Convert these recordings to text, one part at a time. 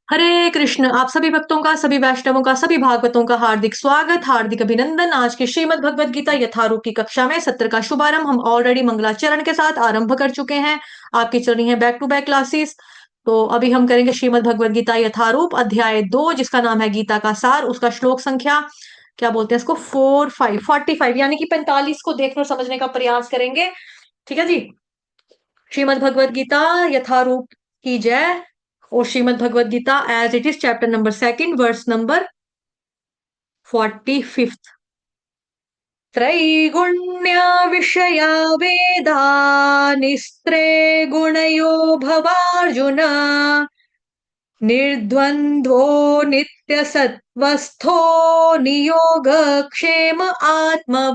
हरे कृष्ण। आप सभी भक्तों का, सभी वैष्णवों का, सभी भागवतों का हार्दिक स्वागत, हार्दिक अभिनंदन। आज के श्रीमद् भगवद गीता यथारूप की कक्षा में सत्र का शुभारंभ हम ऑलरेडी मंगलाचरण के साथ आरंभ कर चुके हैं। आपकी चल रही है बैक टू बैक क्लासेस। तो अभी हम करेंगे श्रीमद् भगवद गीता यथारूप अध्याय 2, जिसका नाम है गीता का सार। उसका श्लोक संख्या क्या बोलते हैं इसको, 45 यानी कि 45 को देखने और समझने का प्रयास करेंगे। ठीक है जी। श्रीमद् भगवद गीता यथारूप की जय। और Shrimad Bhagavad Gita as it is, chapter number 2, verse number 45। त्रैगुण्य विषया वेदा निस्त्रे गुणयो भवार्जुन निर्द्वंद्वो नित्य सत्वस्थो नियोग क्षेम आत्मवान।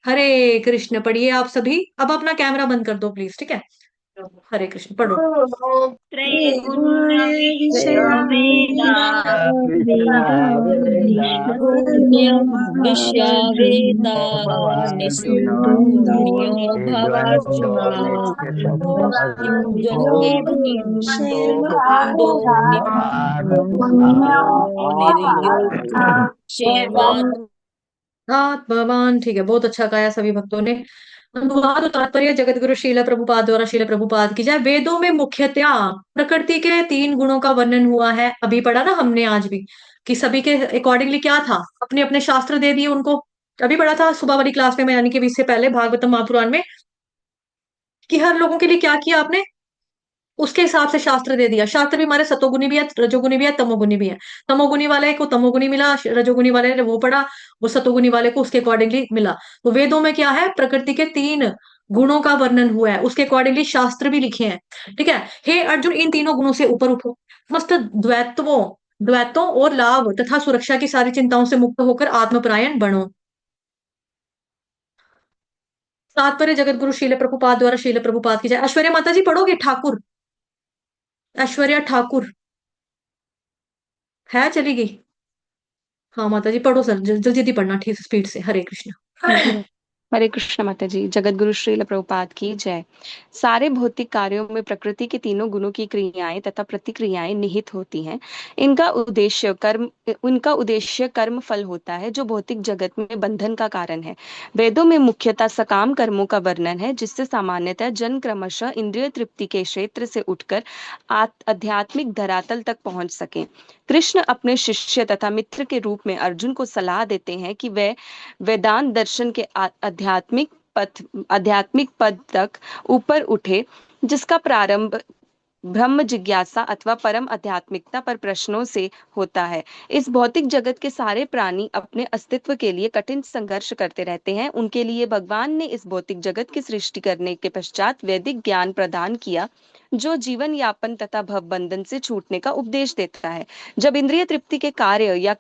हरे कृष्ण। पढ़िए आप सभी। अब अपना कैमरा बंद कर दो प्लीज, ठीक है। हरे कृष्ण पढ़ो। त्रैगुण्यविषयावेदा विषयावेदा निस्तुन्यो भवार्जुन इंद्वन्द्वो निर्योगक्षेमात्मवान्। आत्मवान, ठीक है, बहुत अच्छा गाया सभी भक्तों ने। अनुवाद और तात्पर्य जगत गुरु श्रील प्रभुपाद द्वारा। श्रील प्रभुपाद की जाए। वेदों में मुख्यतया प्रकृति के 3 गुणों का वर्णन हुआ है। अभी पढ़ा ना हमने आज भी कि सभी के अकॉर्डिंगली क्या था, अपने अपने शास्त्र दे दिए उनको। अभी पढ़ा था सुबह वाली क्लास में, यानी कि इससे पहले भागवतम महापुराण में, कि हर लोगों के लिए क्या किया आपने, उसके हिसाब से शास्त्र दे दिया। शास्त्र भी हमारे सतोगुनी भी है, रजोगुनी भी है, तमोगुनी भी है। तमोगुनी वाले को तमोगुनी मिला, रजोगुनी वाले ने वो पढ़ा, वो सतोगुनी वाले को उसके अकॉर्डिंगली मिला। तो वेदों में क्या है, प्रकृति के 3 गुणों का वर्णन हुआ है, उसके अकॉर्डिंगली शास्त्र भी लिखे हैं। ठीक है। हे अर्जुन, इन तीनों गुणों से ऊपर उठो। समस्त द्वैतों और लाभ तथा सुरक्षा की सारी चिंताओं से मुक्त होकर आत्मपरायण बनो। तात्पर्य जगत गुरु शील प्रभुपाद द्वारा। शील प्रभुपाद की जाए। ऐश्वर्या माता जी पढ़ोगे? ठाकुर, ऐश्वर्या ठाकुर है, चली गई। हाँ माता जी पढ़ो सर, जल्दी जल्दी पढ़ना, ठीक स्पीड से। हरे कृष्ण। जी। हरे कृष्ण माता जी। जगत गुरु श्रील प्रभुपाद की जय। सारे भौतिक कार्यों में प्रकृति के तीनों गुणों की क्रियाएं तथा प्रतिक्रियाएं निहित होती हैं। इनका उद्देश्य कर्म फल होता है, जो भौतिक जगत में बंधन का कारण है। वेदों में मुख्यतः सकाम कर्मों का वर्णन है, जिससे सामान्यतः जन क्रमशः इंद्रिय तृप्ति के क्षेत्र से उठकर आध्यात्मिक धरातल तक पहुंच सके। कृष्ण अपने शिष्य तथा मित्र के रूप में अर्जुन को सलाह देते हैं कि वह वेदांत दर्शन के आध्यात्मिक पद तक ऊपर उठे, जिसका प्रारंभ ब्रह्म जिज्ञासा अथवा परम आध्यात्मिकता पर प्रश्नों से होता है। इस भौतिक जगत के सारे प्राणी अपने अस्तित्व के लिए कठिन संघर्ष करते रहते हैं। उनके लिए भगवान ने इस भौतिक जगत की सृष्टि करने के पश्चात वैदिक ज्ञान प्रदान किया, जो जीवन यापन तथा भव बंधन से छूटने का उपदेश देता है। जब इंद्रिय तृप्ति के कार्य या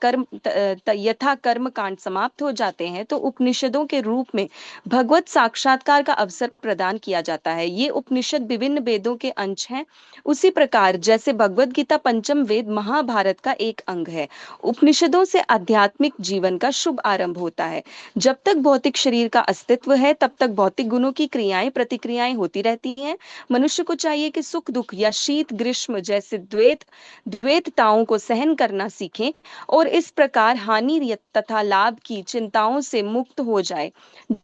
यथा कर्म कांड समाप्त हो जाते हैं, तो उपनिषदों के रूप में भगवत साक्षात्कार का अवसर प्रदान किया जाता है। ये उपनिषद विभिन्न वेदों के अंश हैं। उसी प्रकार जैसे भगवत गीता पंचम वेद महाभारत का एक अंग है, उपनिषदों से आध्यात्मिक जीवन का शुभ आरंभ होता है। जब तक भौतिक शरीर का अस्तित्व है, तब तक भौतिक गुणों की क्रियाएं प्रतिक्रियाएं होती रहती हैं। मनुष्य को चाहिए कि सुख दुख या शीत ग्रीष्म जैसे द्वैतताओं को सहन करना सीखें और इस प्रकार हानि तथा लाभ की चिंताओं से मुक्त हो जाए।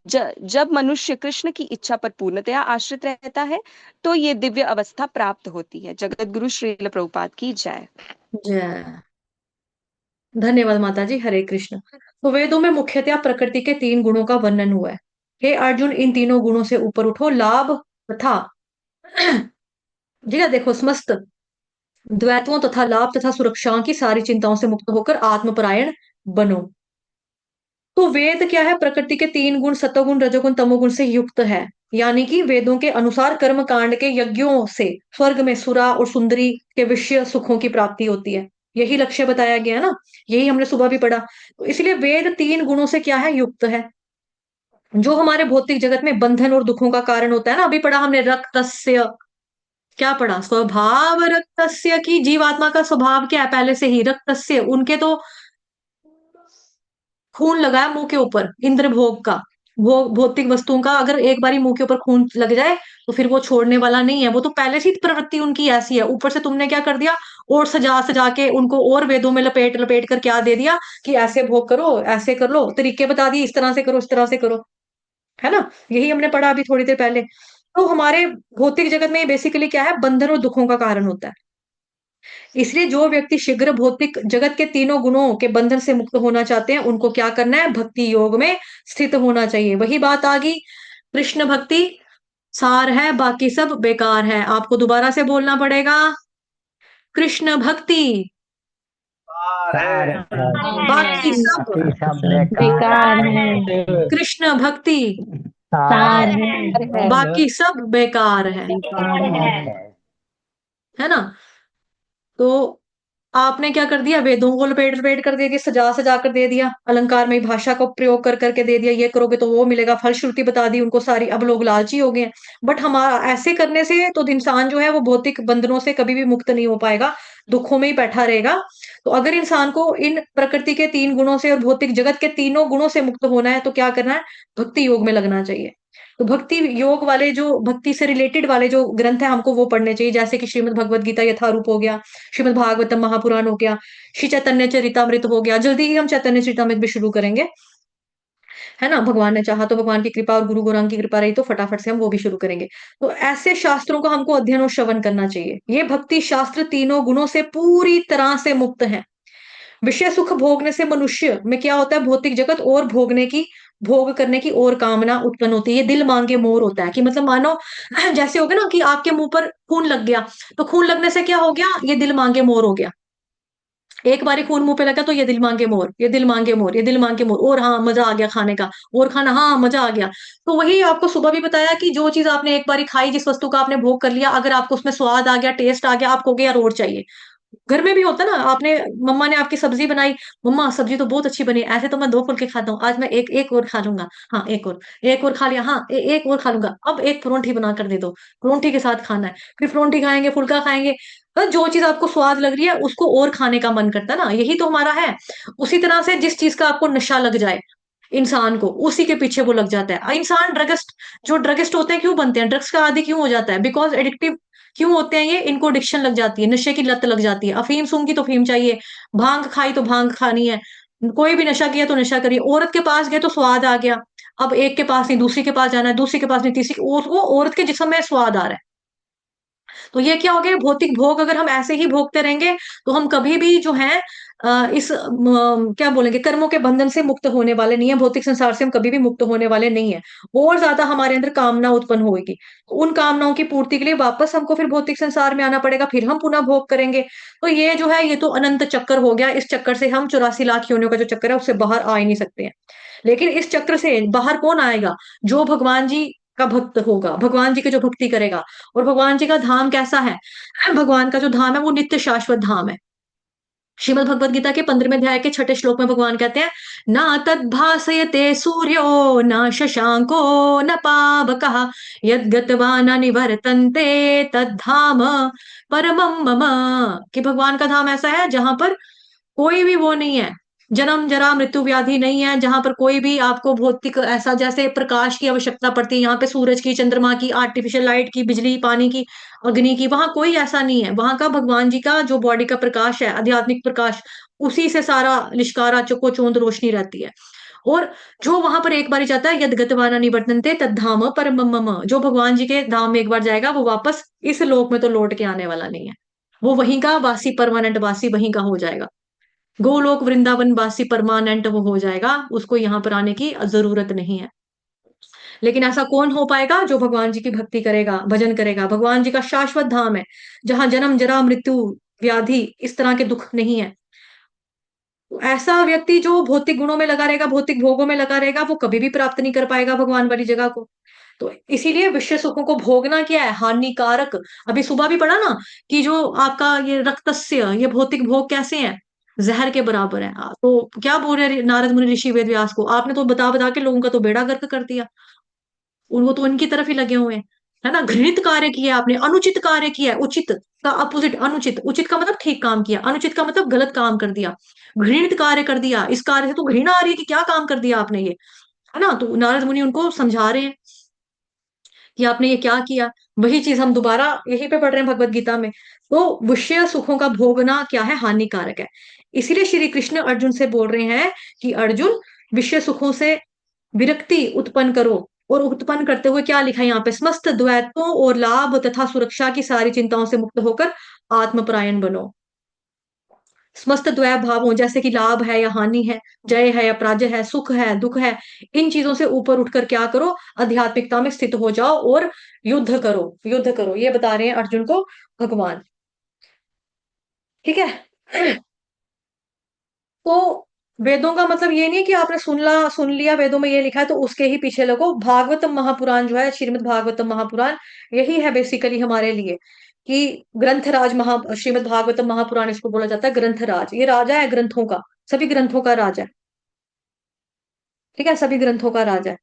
जब मनुष्य कृष्ण की इच्छा पर पूर्णतया आश्रित रहता है, तो ये दिव्य अवस्था प्राप्त होती है। जगत गुरु श्रील प्रभुपाद की जय। जय। धन्यवाद माता जी। हरे कृष्ण। तो वेदों में मुख्यतः प्रकृति के 3 गुणों का वर्णन हुआ है। हे अर्जुन, इन तीनों गुणों से ऊपर उठो। लाभ तथा जी हाँ, देखो, समस्त द्वैतों तथा लाभ तथा सुरक्षाओं की सारी चिंताओं से मुक्त होकर आत्मपरायण बनो। तो वेद क्या है, प्रकृति के 3 गुण सतोगुण रजोगुण तमोगुण से युक्त है। यानी कि वेदों के अनुसार कर्म कांड के यज्ञों से स्वर्ग में सुरा और सुंदरी के विषय सुखों की प्राप्ति होती है। यही लक्ष्य बताया गया ना, यही हमने सुबह भी पढ़ा। तो इसलिए वेद 3 गुणों से क्या है, युक्त है। जो हमारे भौतिक जगत में बंधन और दुखों का कारण होता है ना, अभी पढ़ा हमने रक्तस्य, क्या पढ़ा, स्वभाव रक्तस्य, की जीवात्मा का स्वभाव क्या है पहले से ही, रक्तस्य, उनके तो खून लगाया मुंह के ऊपर इंद्र भोग का। भौतिक वस्तुओं का अगर एक बारी मुंह के ऊपर खून लग जाए तो फिर वो छोड़ने वाला नहीं है। वो तो पहले से ही प्रवृत्ति उनकी ऐसी है, ऊपर से तुमने क्या कर दिया, और सजा सजा के उनको और वेदों में लपेट लपेट कर क्या दे दिया कि ऐसे भोग करो, ऐसे कर लो, तरीके बता दिए, इस तरह से करो, इस तरह से करो, है ना। यही हमने पढ़ा अभी थोड़ी देर पहले। तो हमारे भौतिक जगत में बेसिकली क्या है, बंधन और दुखों का कारण होता है। इसलिए जो व्यक्ति शीघ्र भौतिक जगत के तीनों गुणों के बंधन से मुक्त होना चाहते हैं, उनको क्या करना है, भक्ति योग में स्थित होना चाहिए। वही बात आ गई, कृष्ण भक्ति सार है, बाकी सब बेकार है। आपको दोबारा से बोलना पड़ेगा, कृष्ण भक्ति सार है, बाकी सब बाकी सब बेकार बेकार है। है। कृष्ण भक्ति सार सार है, है। बाकी सब बेकार है बेकार है। है ना। तो आपने क्या कर दिया, वेदों को लपेट लपेट कर दे दिया, सजा सजा कर दे दिया, अलंकार में भाषा का प्रयोग कर करके दे दिया, ये करोगे तो वो मिलेगा, फलश्रुति बता दी उनको सारी। अब लोग लालची हो गए हैं। बट हमारा ऐसे करने से तो इंसान जो है वो भौतिक बंधनों से कभी भी मुक्त नहीं हो पाएगा, दुखों में ही बैठा रहेगा। तो अगर इंसान को इन प्रकृति के तीन गुणों से और भौतिक जगत के तीनों गुणों से मुक्त होना है तो क्या करना है, भक्ति योग में लगना चाहिए। तो भक्ति योग वाले जो भक्ति से रिलेटेड वाले जो ग्रंथ है हमको वो पढ़ने चाहिए, जैसे कि श्रीमद् भगवद गीता यथारूप हो गया, श्रीमद् भागवतम महापुराण हो गया, श्री चैतन्य चरितामृत हो गया। जल्दी ही हम चैतन्य चरितामृत भी शुरू करेंगे, है ना। भगवान ने चाहा तो, भगवान की कृपा और गुरु गोराम की कृपा रही तो फटाफट से हम वो भी शुरू करेंगे। तो ऐसे शास्त्रों को हमको अध्ययन और श्रवण करना चाहिए। ये भक्ति शास्त्र तीनों गुणों से पूरी तरह से मुक्त है। विषय सुख भोगने से मनुष्य में क्या होता है, भौतिक जगत और भोगने की, भोग करने की और कामना उत्पन्न होती है। ये दिल मांगे मोर होता है कि मतलब मानो जैसे हो गया ना कि आपके मुंह पर खून लग गया, तो खून लगने से क्या हो गया, ये दिल मांगे मोर हो गया। एक बारी खून मुंह पे लगा तो ये दिल मांगे मोर, ये दिल मांगे मोर, ये दिल मांगे मोर, और हाँ मजा आ गया खाने का, और खाना, हाँ मजा आ गया। तो वही आपको सुबह भी बताया कि जो चीज आपने एक बारी खाई, जिस वस्तु का आपने भोग कर लिया, अगर आपको उसमें स्वाद आ गया, टेस्ट आ गया, आपको हो गया यार और चाहिए। घर में भी होता ना, आपने, मम्मा ने आपकी सब्जी बनाई, मम्मा सब्जी तो बहुत अच्छी बनी, ऐसे तो मैं दो फुल्के खाता हूँ, आज मैं एक एक और खा लूंगा, हाँ एक और खा लिया, हाँ एक और खा लूंगा, अब एक परोंठी बना कर दे दो, परोंठी के साथ खाना है, फिर परोंठी खाएंगे, फुल्का खाएंगे। तो जो चीज आपको स्वाद लग रही है उसको और खाने का मन करता है ना, यही तो हमारा है। उसी तरह से जिस चीज का आपको नशा लग जाए इंसान को, उसी के पीछे वो लग जाता है इंसान। ड्रगिस्ट, जो ड्रगिस्ट होते हैं क्यों बनते हैं, ड्रग्स का आदी क्यों हो जाता है, बिकॉज एडिक्टिव क्यों होते हैं ये, इनको एडिक्शन लग जाती है, नशे की लत लग जाती है। अफीम सूंघी तो अफीम चाहिए, भांग खाई तो भांग खानी है, कोई भी नशा किया तो नशा करिए। औरत के पास गए तो स्वाद आ गया, अब एक के पास नहीं दूसरी के पास जाना है, दूसरी के पास नहीं तीसरी, वो औरत के जिस्म में स्वाद आ रहा है। तो ये क्या हो गया, भौतिक भोग अगर हम ऐसे ही भोगते रहेंगे तो हम कभी भी जो है इस क्या बोलेंगे, कर्मों के बंधन से मुक्त होने वाले नहीं है, भौतिक संसार से हम कभी भी मुक्त होने वाले नहीं है। और ज्यादा हमारे अंदर कामना उत्पन्न होगी, उन कामनाओं की पूर्ति के लिए वापस हमको फिर भौतिक संसार में आना पड़ेगा, फिर हम पुनः भोग करेंगे। तो ये जो है ये तो अनंत चक्कर हो गया। इस चक्कर से हम 84 लाख योनियों का जो चक्कर है उससे बाहर आ ही नहीं सकते हैं। लेकिन इस चक्र से बाहर कौन आएगा, जो भगवान जी का भक्त होगा, भगवान जी की जो भक्ति करेगा। और भगवान जी का धाम कैसा है, भगवान का जो धाम है वो नित्य शाश्वत धाम है। श्रीमद् भगवद गीता के 15वें अध्याय के 6ठे श्लोक में भगवान कहते हैं, ना तद्भासयते सूर्यो न शशांको न पावकः यद्गत्वा न निवर्तन्ते तद्धाम परमं मम। कि भगवान का धाम ऐसा है जहां पर कोई भी वो नहीं है, जन्म जरा मृत्यु व्याधि नहीं है, जहां पर कोई भी आपको भौतिक ऐसा जैसे प्रकाश की आवश्यकता पड़ती है यहाँ पे, सूरज की, चंद्रमा की, आर्टिफिशियल लाइट की, बिजली पानी की, अग्नि की, वहां कोई ऐसा नहीं है। वहां का भगवान जी का जो बॉडी का प्रकाश है, आध्यात्मिक प्रकाश, उसी से सारा निष्कारा चको चौंध रोशनी रहती है। और जो वहां पर एक बार जाता है, यद गतवाना निवर्तन्ते तद्धाम परम मम, जो भगवान जी के धाम में एक बार जाएगा वो वापस इस लोक में तो लौट के आने वाला नहीं है, वो वहीं का वासी, परमानेंट वासी वहीं का हो जाएगा। गोलोक वृंदावन वासी परमानेंट वो हो जाएगा, उसको यहाँ पर आने की जरूरत नहीं है। लेकिन ऐसा कौन हो पाएगा, जो भगवान जी की भक्ति करेगा, भजन करेगा। भगवान जी का शाश्वत धाम है जहां जन्म जरा मृत्यु व्याधि इस तरह के दुख नहीं है। तो ऐसा व्यक्ति जो भौतिक गुणों में लगा रहेगा, भौतिक भोगों में लगा रहेगा, वो कभी भी प्राप्त नहीं कर पाएगा भगवान वाली जगह को। तो इसीलिए विषय सुखों को भोगना क्या है, हानिकारक। अभी सुबह भी पढ़ा ना कि जो आपका ये रक्तस्य, ये भौतिक भोग कैसे हैं, जहर के बराबर है। तो क्या बोल रहे नारद मुनि ऋषि वेद व्यास को, आपने तो बता बता के लोगों का तो बेड़ा गर्क कर दिया, वो तो उनकी तरफ ही लगे हुए हैं, है ना। घृणित कार्य किया आपने, अनुचित कार्य किया है। उचित का अपोजिट अनुचित, उचित का मतलब ठीक काम किया, अनुचित का मतलब गलत काम कर दिया, घृणित कार्य कर दिया। इस कार्य से तो घृणा आ रही है कि क्या काम कर दिया आपने ये। है ना। तो नारद मुनि उनको समझा रहे हैं कि आपने ये क्या किया। वही चीज हम दोबारा यहीं पे पढ़ रहे हैं भगवत गीता में। तो विषय सुखों का भोगना क्या है, हानिकारक है। इसीलिए श्री कृष्ण अर्जुन से बोल रहे हैं कि अर्जुन, विषय सुखों से विरक्ति उत्पन्न करो। और उत्पन्न करते हुए क्या लिखा है यहाँ पे, समस्त द्वैतों और लाभ तथा सुरक्षा की सारी चिंताओं से मुक्त होकर आत्मपरायण बनो। समस्त द्वैत भाव हो, जैसे कि लाभ है या हानि है, जय है या पराजय है, सुख है दुख है, इन चीजों से ऊपर उठकर क्या करो, आध्यात्मिकता में स्थित हो जाओ और युद्ध करो, युद्ध करो। ये बता रहे हैं अर्जुन को भगवान। ठीक है। तो वेदों का मतलब ये नहीं है कि आपने सुन लिया वेदों में ये लिखा है तो उसके ही पीछे लगो। भागवतम महापुराण जो है, श्रीमद् भागवतम महापुराण, यही है बेसिकली हमारे लिए कि ग्रंथराज श्रीमद् भागवतम महापुराण इसको बोला जाता है ग्रंथराज। ये राजा है ग्रंथों का, सभी ग्रंथों का राजा है। ठीक है, सभी ग्रंथों का राजा है।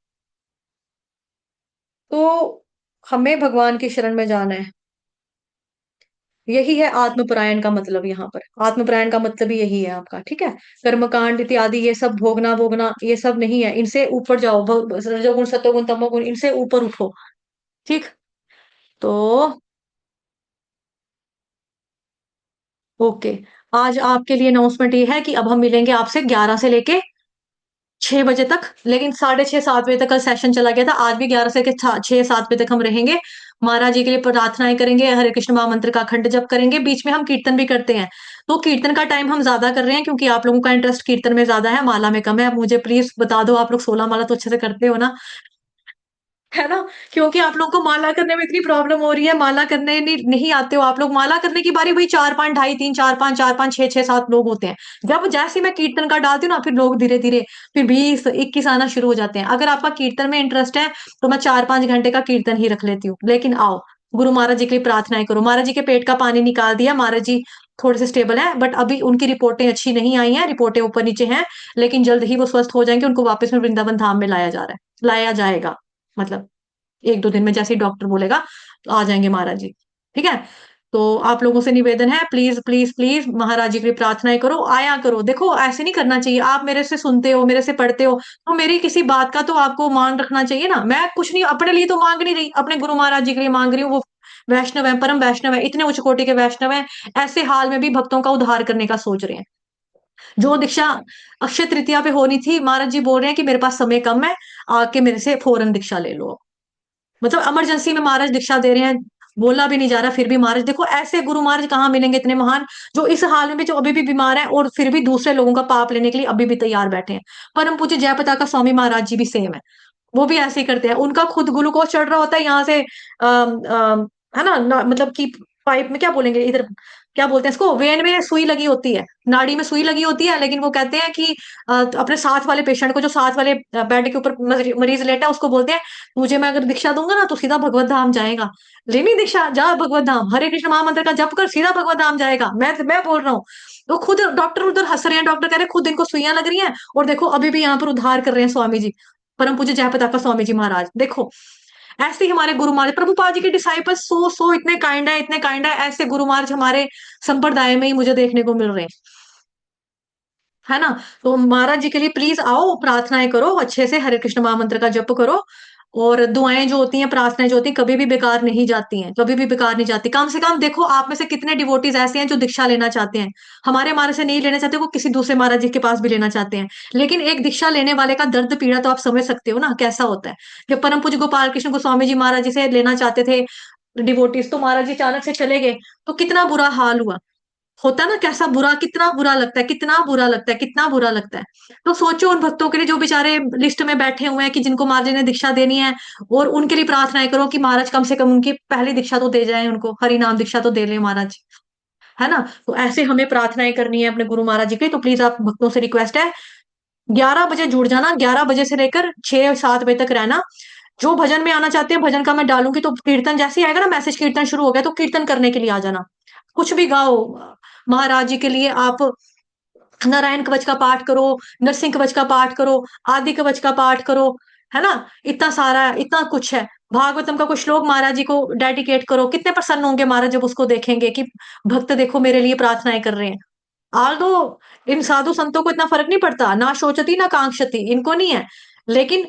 तो हमें भगवान की शरण में जाना है। यही है आत्मपरायण का मतलब। यहाँ पर आत्मपरायण का मतलब ही यही है आपका। ठीक है, कर्मकांड इत्यादि ये सब भोगना भोगना ये सब नहीं है, इनसे ऊपर जाओ। रजोगुण सतोगुण तमोगुण, इनसे ऊपर उठो। ठीक। तो ओके, आज आपके लिए अनाउंसमेंट ये है कि अब हम मिलेंगे आपसे 11 से लेके 6 बजे तक। लेकिन 6:30 7 बजे तक कल सेशन चला गया था, आज भी 11 से 6 7 बजे तक हम रहेंगे। महाराज जी के लिए प्रार्थनाएं करेंगे, हरे कृष्ण महामंत्र का अखंड जप करेंगे, बीच में हम कीर्तन भी करते हैं। तो कीर्तन का टाइम हम ज्यादा कर रहे हैं क्योंकि आप लोगों का इंटरेस्ट कीर्तन में ज्यादा है, माला में कम है। अब मुझे प्लीज बता दो, आप लोग 16 माला तो अच्छे से करते हो ना, है ना। क्योंकि आप लोग को माला करने में इतनी प्रॉब्लम हो रही है, माला करने नहीं आते हो आप लोग। माला करने की बारी वही 4 5 ढाई 3 4 5 6 7 लोग होते हैं। जब जैसे ही मैं कीर्तन का डालती हूँ ना, फिर लोग धीरे धीरे फिर 20 21 आना शुरू हो जाते हैं। अगर आपका कीर्तन में इंटरेस्ट है तो मैं 4 5 घंटे का कीर्तन ही रख लेती हूँ। लेकिन आओ, गुरु महाराज जी के लिए प्रार्थनाएं करो। महाराज जी के पेट का पानी निकाल दिया, महाराज जी थोड़े से स्टेबल है, बट अभी उनकी रिपोर्टें अच्छी नहीं आई हैं, रिपोर्टें ऊपर नीचे हैं। लेकिन जल्द ही वो स्वस्थ हो जाएंगे, उनको वापस में वृंदावन धाम में लाया जा रहा है, लाया जाएगा। मतलब 1 2 दिन में जैसे ही डॉक्टर बोलेगा तो आ जाएंगे महाराज जी। ठीक है। तो आप लोगों से निवेदन है, प्लीज प्लीज प्लीज महाराज जी के लिए प्रार्थनाएं करो, आया करो। देखो ऐसे नहीं करना चाहिए, आप मेरे से सुनते हो, मेरे से पढ़ते हो, तो मेरी किसी बात का तो आपको मान रखना चाहिए ना। मैं कुछ नहीं अपने लिए तो मांग नहीं रही, अपने गुरु महाराज जी के लिए मांग रही हूँ। वो वैष्णव है, परम वैष्णव है, इतने उच्च कोटि के वैष्णव है, ऐसे हाल में भी भक्तों का उद्धार करने का सोच रहे हैं। जो दीक्षा अक्षय तृतीया पे होनी थी, महाराज जी बोल रहे हैं कि मेरे पास समय कम है, आके मेरे से फौरन दीक्षा ले लो। मतलब इमरजेंसी में महाराज दीक्षा दे रहे हैं, बोला भी नहीं जा रहा फिर भी महाराज। देखो ऐसे गुरु महाराज कहाँ मिलेंगे इतने महान, जो इस हाल में भी, जो अभी भी बीमार है और फिर भी दूसरे लोगों का पाप लेने के लिए अभी भी तैयार बैठे हैं। परम पूज्य जयपताका का स्वामी महाराज जी भी सेम है, वो भी ऐसे ही करते हैं। उनका खुद ग्लूकोज चढ़ रहा होता है यहाँ से है ना, मतलब कि पाइप में क्या बोलेंगे इधर, क्या बोलते हैं इसको, वेन में सुई लगी होती है, नाड़ी में सुई लगी होती है। लेकिन वो कहते हैं कि अपने साथ वाले पेशेंट को, जो साथ वाले बेड के ऊपर मरीज लेटा है, उसको बोलते हैं मुझे मैं अगर दीक्षा दूंगा ना तो सीधा भगवत धाम जाएगा। लेनी दीक्षा, जा भगवत धाम, हरे कृष्ण महामंत्र का जप कर, सीधा भगवत धाम जाएगा। मैं बोल रहा हूँ। तो खुद डॉक्टर उधर हंस रहे हैं, डॉक्टर कह रहे हैं खुद इनको सुइयां लग रही हैं और देखो अभी भी यहाँ पर उद्धार कर रहे हैं स्वामी जी, परम पूज्य जयपताका स्वामी जी महाराज। देखो ऐसे ही हमारे गुरु महाराज, प्रभुपाद जी के डिसाइपल सो सो इतने काइंड है, इतने काइंड है। ऐसे गुरु महाराज हमारे संप्रदाय में ही मुझे देखने को मिल रहे हैं, है ना। तो महाराज जी के लिए प्लीज आओ, प्रार्थनाएं करो अच्छे से, हरे कृष्ण महामंत्र का जप करो। और दुआएं जो होती हैं, प्रार्थनाएं जो होती हैं, कभी भी बेकार नहीं जाती हैं, कभी भी बेकार नहीं जाती। कम से कम देखो आप में से कितने डिवोटीज ऐसे हैं जो दीक्षा लेना चाहते हैं, हमारे महाराज से नहीं लेना चाहते, वो किसी दूसरे महाराज जी के पास भी लेना चाहते हैं। लेकिन एक दीक्षा लेने वाले का दर्द पीड़ा तो आप समझ सकते हो ना कैसा होता है। जब परम पूज्य गोपाल कृष्ण गोस्वामी जी महाराज जी से लेना चाहते थे डिवोटीज, तो महाराज जी अचानक से चले गए, तो कितना बुरा हाल हुआ। होता ना कैसा बुरा, कितना बुरा लगता है, कितना बुरा लगता है, कितना बुरा लगता है। तो सोचो उन भक्तों के लिए जो बेचारे लिस्ट में बैठे हुए हैं कि जिनको महाराज जी ने दीक्षा देनी है, और उनके लिए प्रार्थनाएं करो कि महाराज कम से कम उनकी पहली दीक्षा तो दे जाए, उनको हरि नाम दीक्षा तो दे ले महाराज, है ना। तो ऐसे हमें प्रार्थनाएं करनी है अपने गुरु महाराज जी के लिए। तो प्लीज आप भक्तों से रिक्वेस्ट है, 11 बजे जुड़ जाना, 11 बजे से लेकर 6 7 बजे तक रहना। जो भजन में आना चाहते हैं भजन का मैं डालूंगी, तो कीर्तन जैसे ही आएगा ना मैसेज, कीर्तन शुरू हो गया तो कीर्तन करने के लिए आ जाना। कुछ भी गाओ महाराज जी के लिए। आप नारायण कवच का पाठ करो, नरसिंह कवच का पाठ करो, आदि कवच का पाठ करो, है ना। इतना सारा, इतना कुछ है। भागवतम का कुछ श्लोक महाराज जी को डेडिकेट करो, कितने प्रसन्न होंगे महाराज जब उसको देखेंगे कि भक्त देखो मेरे लिए प्रार्थनाएं कर रहे हैं। आल दो इन साधु संतों को इतना फर्क नहीं पड़ता, ना शोचती ना कांक्षती, इनको नहीं है। लेकिन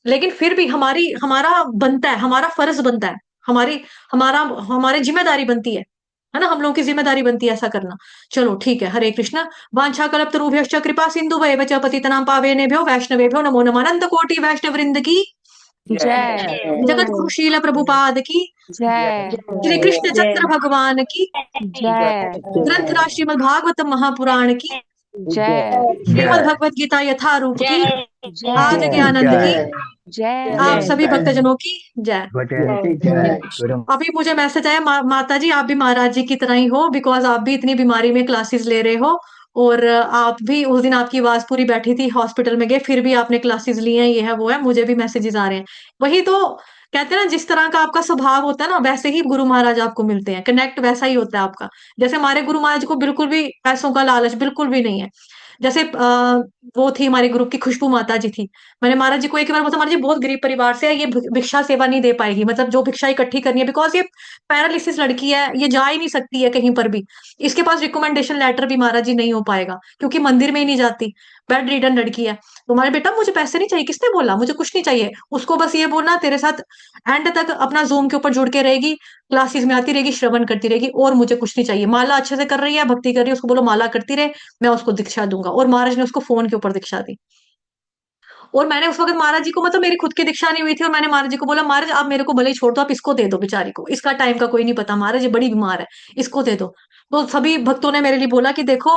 लेकिन फिर भी हमारा बनता है, हमारा फर्ज बनता है, हमारी हमारा हमारी जिम्मेदारी बनती है ना, हम लोगों की जिम्मेदारी बनती है ऐसा करना। चलो ठीक है, हरे कृष्णा। वांछा कल्पतरुभ्यश्च कृपा सिंधुभ्येव च पतितनां पावनेभ्यो वैष्णवेभ्यो नमो नमः। अनंत कोटि वैष्णव वृंद की जय। जगत गुरु शील प्रभुपाद की, जय। श्री कृष्ण चंद्र भगवान की, जय। ग्रंथ राज श्रीमद् भागवतम महापुराण की, जय। श्रीमद् भगवत गीता यथारूप की, आज के जय। आनंद की, आप जय। सभी भक्तजनों की जय। अभी मुझे मैसेज आया, माता जी आप भी महाराज जी की तरह ही हो, बिकॉज आप भी इतनी बीमारी में क्लासेस ले रहे हो, और आप भी उस दिन आपकी आवाज पूरी बैठी थी, हॉस्पिटल में गए, फिर भी आपने क्लासेस ली हैं, ये है वो है, मुझे भी मैसेजेस आ रहे हैं। वही तो कहते हैं ना, जिस तरह का आपका स्वभाव होता है ना, वैसे ही गुरु महाराज आपको मिलते हैं, कनेक्ट वैसा ही होता है आपका। जैसे हमारे गुरु महाराज को बिल्कुल भी पैसों का लालच बिल्कुल भी नहीं है। जैसे वो थी हमारे ग्रुप की खुशबू माता जी थी, मैंने महाराज जी को एक बार बोला, महाराज जी बहुत गरीब परिवार से है, ये भिक्षा सेवा नहीं दे पाएगी, मतलब जो भिक्षा इकट्ठी करनी है, बिकॉज ये पैरालिसिस लड़की है, ये जा ही नहीं सकती है कहीं पर भी, इसके पास रिकमेंडेशन लेटर भी महाराज जी नहीं हो पाएगा, क्योंकि मंदिर में ही नहीं जाती, बेड रिडन लड़की है। तो हमारे बेटा मुझे पैसे नहीं चाहिए, किसने बोला, मुझे कुछ नहीं चाहिए, उसको बस ये बोलना तेरे साथ एंड तक अपना जूम के ऊपर जुड़ के रहेगी, क्लासेस में आती रहेगी, श्रवण करती रहेगी, और मुझे कुछ नहीं चाहिए, माला अच्छे से कर रही है, भक्ति कर रही है, उसको बोलो माला करती रहे, मैं उसको दीक्षा दूंगा। और महाराज ने उसको फोन के ऊपर दीक्षा दी। और मैंने उस वक्त महाराज जी को, मतलब मेरी खुद की दीक्षा नहीं हुई थी, और मैंने महाराज जी को बोला, महाराज आप मेरे को भले ही छोड़ दो, आप इसको दे दो बेचारी को, इसका टाइम का कोई नहीं पता, महाराज ये बड़ी बीमार है, इसको दे दो। तो सभी भक्तों ने मेरे लिए बोला कि देखो,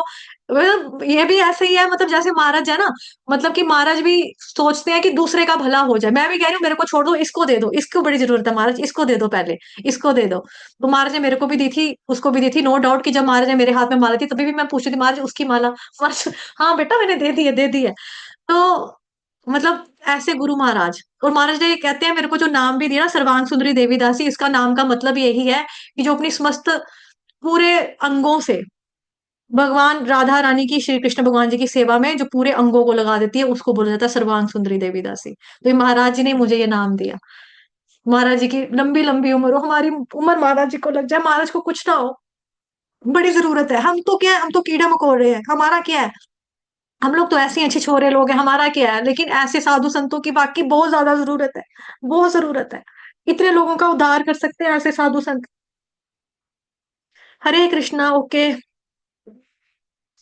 मतलब ये भी ऐसे ही है, मतलब जैसे महाराज है ना, मतलब कि महाराज भी सोचते हैं कि दूसरे का भला हो जाए। मैं भी कह रही हूँ मेरे को छोड़ दो, इसको दे दो, इसको बड़ी जरूरत है महाराज, इसको दे दो पहले, इसको दे दो। तो महाराज ने मेरे को भी दी थी, उसको भी दी थी, नो डाउट कि जब महाराज ने मेरे हाथ में माला थी, तभी भी मैं पूछती थी, महाराज उसकी माला, महाराज हाँ बेटा मैंने दे दी है, दे दी है। तो मतलब ऐसे गुरु महाराज। और महाराज ने कहते हैं मेरे को जो नाम भी दिया ना, सर्वांग सुंदरी देवी दासी, इसका नाम का मतलब यही है कि जो अपनी समस्त पूरे अंगों से भगवान राधा रानी की, श्री कृष्ण भगवान जी की सेवा में जो पूरे अंगों को लगा देती है, उसको बोला जाता है सर्वांग सुंदरी देवी दासी। तो ये महाराज जी ने मुझे ये नाम दिया। महाराज जी की लंबी लंबी उम्र हो, हमारी उम्र महाराज जी को लग जाए, महाराज को कुछ ना हो, बड़ी जरूरत है। हम तो क्या है, हम तो कीड़े मकोड़े हैं, हमारा क्या है, हम लोग तो ऐसे ही अच्छे छोरे लोग हैं, हमारा क्या है, लेकिन ऐसे साधु संतों की बाकी बहुत ज्यादा जरूरत है, बहुत जरूरत है। इतने लोगों का उद्धार कर सकते हैं ऐसे साधु संत। हरे कृष्णा। ओके।